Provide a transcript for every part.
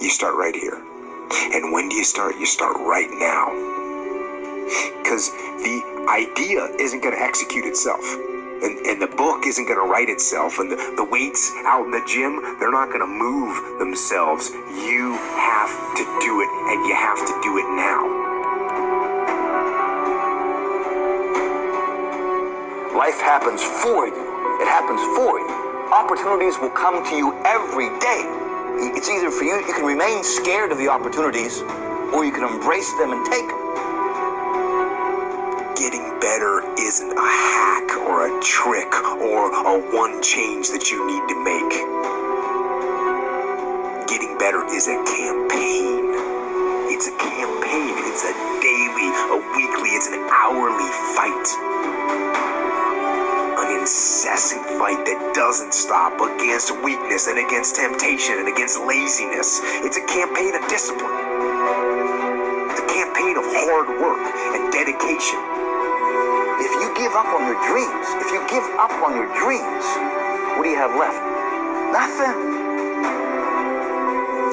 You start right here. And when do you start? You start right now. Because the idea isn't going to execute itself. And the book isn't going to write itself. And the weights out in the gym, they're not going to move themselves. You have to do it, and you have to do it now. Life happens for you. It happens for you. Opportunities will come to you every day. It's either for you can remain scared of the opportunities, or you can embrace them and take them. Getting better isn't a hack or a trick or a one change that you need to make. Getting better is a campaign. It's a campaign. It's a daily, a weekly, it's an hourly fight. An incessant fight that doesn't stop against weakness and against temptation and against laziness. It's a campaign of discipline. It's a campaign of hard work and dedication. If you give up on your dreams, what do you have left? Nothing.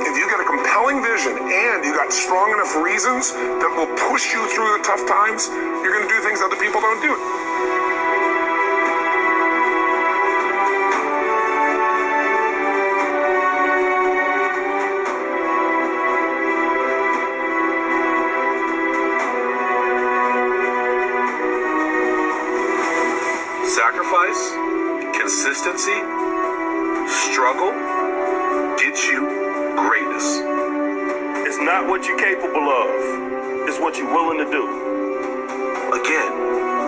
If you got a compelling vision and you got strong enough reasons that will push you through the tough times, you're going to do things other people don't do. Sacrifice, consistency, struggle gets you greatness. It's not what you're capable of. It's what you're willing to do. Again,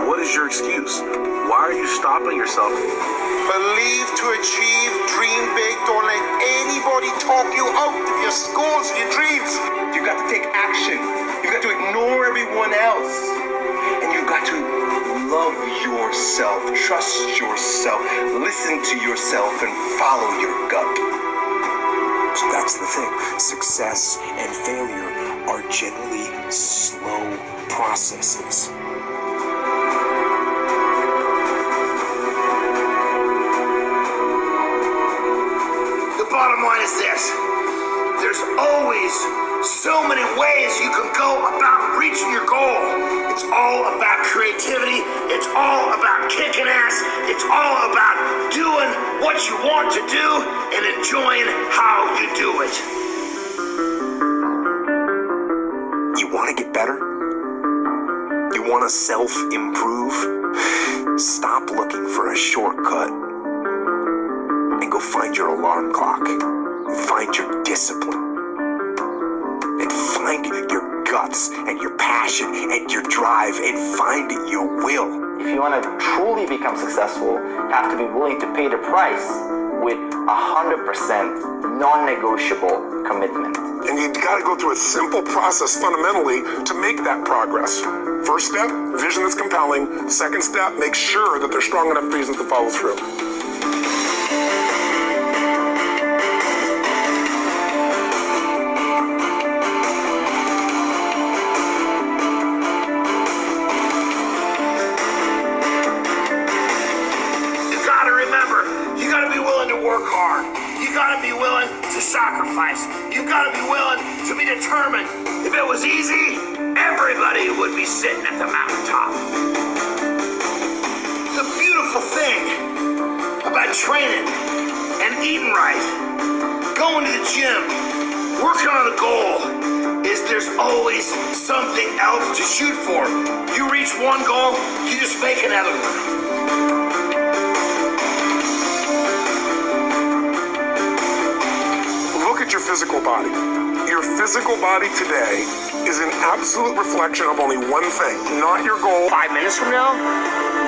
what is your excuse? Why are you stopping yourself? Believe to achieve, dream big. Don't let anybody talk you out of your goals and your dreams. You got to take action. You got to ignore everyone else. And you got to love yourself, trust yourself, listen to yourself, and follow your gut. So that's the thing. Success and failure are generally slow processes. The bottom line is this. There's always so many ways you can go about reaching your goal. It's all about creativity. It's all about kicking ass. It's all about doing what you want to do and enjoying how you do it. You want to get better? You want to self-improve? Stop looking for a shortcut and go find your alarm clock. Find your discipline. And find your guts and your passion and your drive and find your will. If you want to truly become successful, you have to be willing to pay the price with 100% non-negotiable commitment. And you got to go through a simple process fundamentally to make that progress. First step, vision that's compelling. Second step, make sure that there's strong enough reasons to follow through. Work hard. You gotta be willing to sacrifice. You gotta be willing to be determined. If it was easy, everybody would be sitting at the mountaintop. The beautiful thing about training and eating right, going to the gym, working on a goal, is there's always something else to shoot for. You reach one goal, you just make another one. Your physical body. Your physical body today is an absolute reflection of only one thing, not your goal. 5 minutes from now,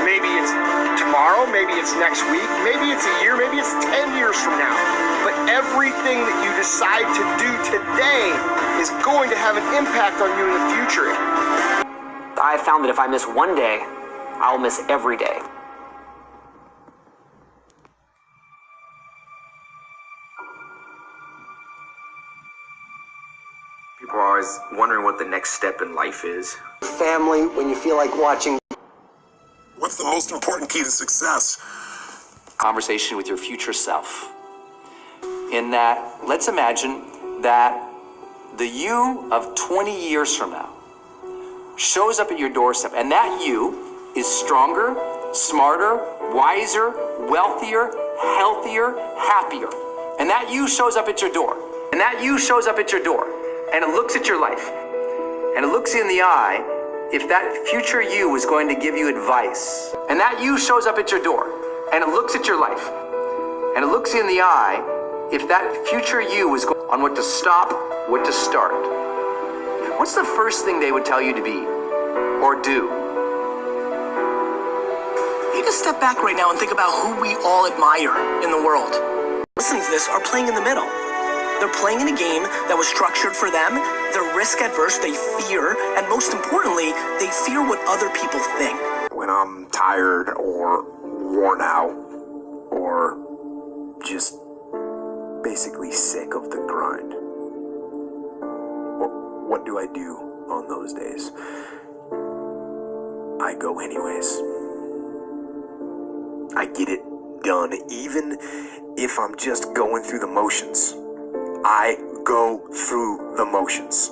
maybe it's tomorrow, maybe it's next week, maybe it's a year, maybe it's 10 years from now. But everything that you decide to do today is going to have an impact on you in the future. I found that if I miss one day, I'll miss every day. People are always wondering what the next step in life is. Family, when you feel like watching. What's the most important key to success? Conversation with your future self. In that, let's imagine that the you of 20 years from now shows up at your doorstep, and that you is stronger, smarter, wiser, wealthier, healthier, happier. And that you shows up at your door. And that you shows up at your door. And it looks at your life. And it looks you in the eye if that future you is going to give you advice. And that you shows up at your door. And it looks at your life. And it looks you in the eye if that future you is going on what to stop, what to start. What's the first thing they would tell you to be or do? You need to step back right now and think about who we all admire in the world. Listening to this are playing in the middle. They're playing in a game that was structured for them. They're risk adverse, they fear, and most importantly, they fear what other people think. When I'm tired or worn out or just basically sick of the grind, what do I do on those days? I go anyways. I get it done, even if I'm just going through the motions. I go through the motions.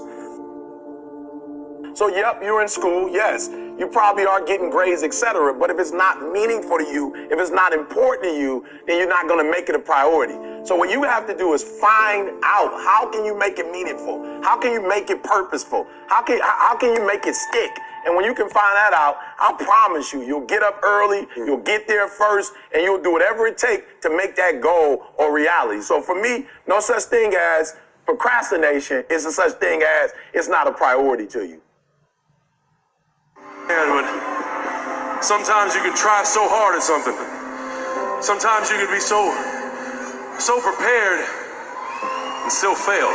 So, yep, you're in school, yes. You probably are getting grades, etc. But if it's not meaningful to you, if it's not important to you, then you're not going to make it a priority. So what you have to do is find out, how can you make it meaningful? How can you make it purposeful? How can you make it stick? And when you can find that out, I promise you, you'll get up early, you'll get there first, and you'll do whatever it takes to make that goal a reality. So for me, no such thing as procrastination. It's a such thing as it's not a priority to you. But sometimes you can try so hard at something. Sometimes you can be so prepared and still fail.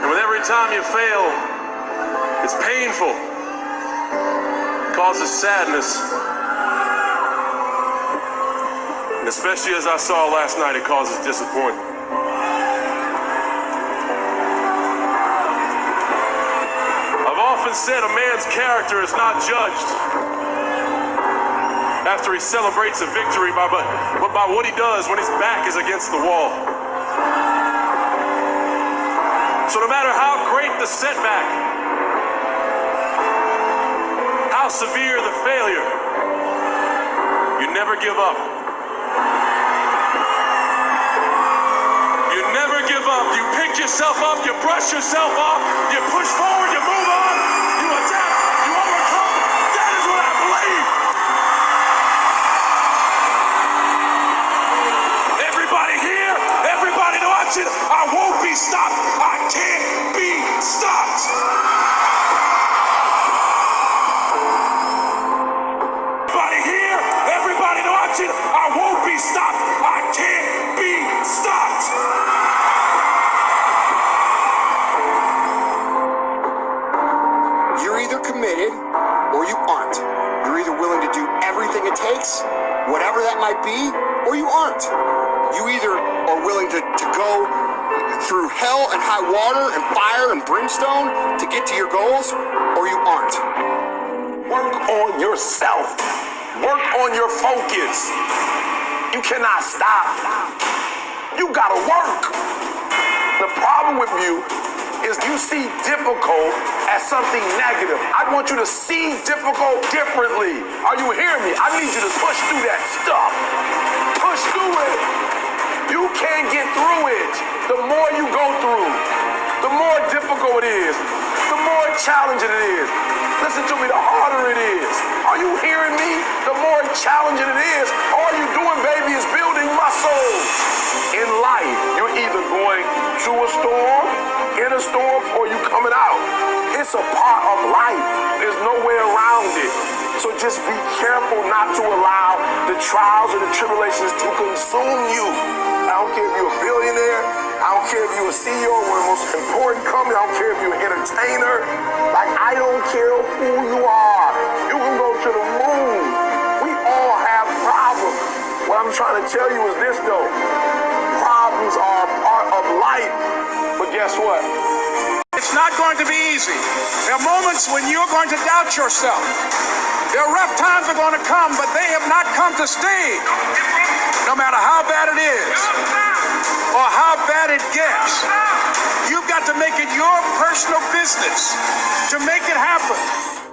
And with every time you fail, it's painful. It causes sadness. And especially as I saw last night, it causes disappointment. Said a man's character is not judged after he celebrates a victory but by what he does when his back is against the wall. So no matter how great the setback, how severe the failure, you never give up. You never give up. You pick yourself up, you brush yourself off, you push forward, you move on. You adapt, you overcome. That is what I believe. Everybody here, everybody watching, I won't be stopped. I can't be stopped. Everybody here, everybody watching, I won't be stopped. I can't be stopped. You're either committed or you aren't. You're either willing to do everything it takes, whatever that might be, or you aren't. You either are willing to go through hell and high water and fire and brimstone to get to your goals, or you aren't. Work on yourself. Work on your focus. You cannot stop. You gotta work. The problem with you is you see difficult as something negative. I want you to see difficult differently. Are you hearing me? I need you to push through that stuff. Push through it. You can't get through it. The more you go through, the more difficult it is, the more challenging it is. Listen to me, the harder it is. Are you hearing me? The more challenging it is. All you're doing, baby, is building muscle. In life, you're either going through a storm, in a storm, or you coming out. It's a part of life. There's no way around it. So just be careful not to allow the trials and the tribulations to consume you. I don't care if you're a billionaire. I don't care if you're a CEO of one of the most important companies. I don't care if you're an entertainer. Like, I don't care who you are. You can go to the moon. We all have problems. What I'm trying to tell you is this, though. Problems are a part of life. But guess what? It's not going to be easy. There are moments when you're going to doubt yourself. There are rough times are going to come, but they have not come to stay. No matter how bad it is or how bad it gets, you've got to make it your personal business to make it happen.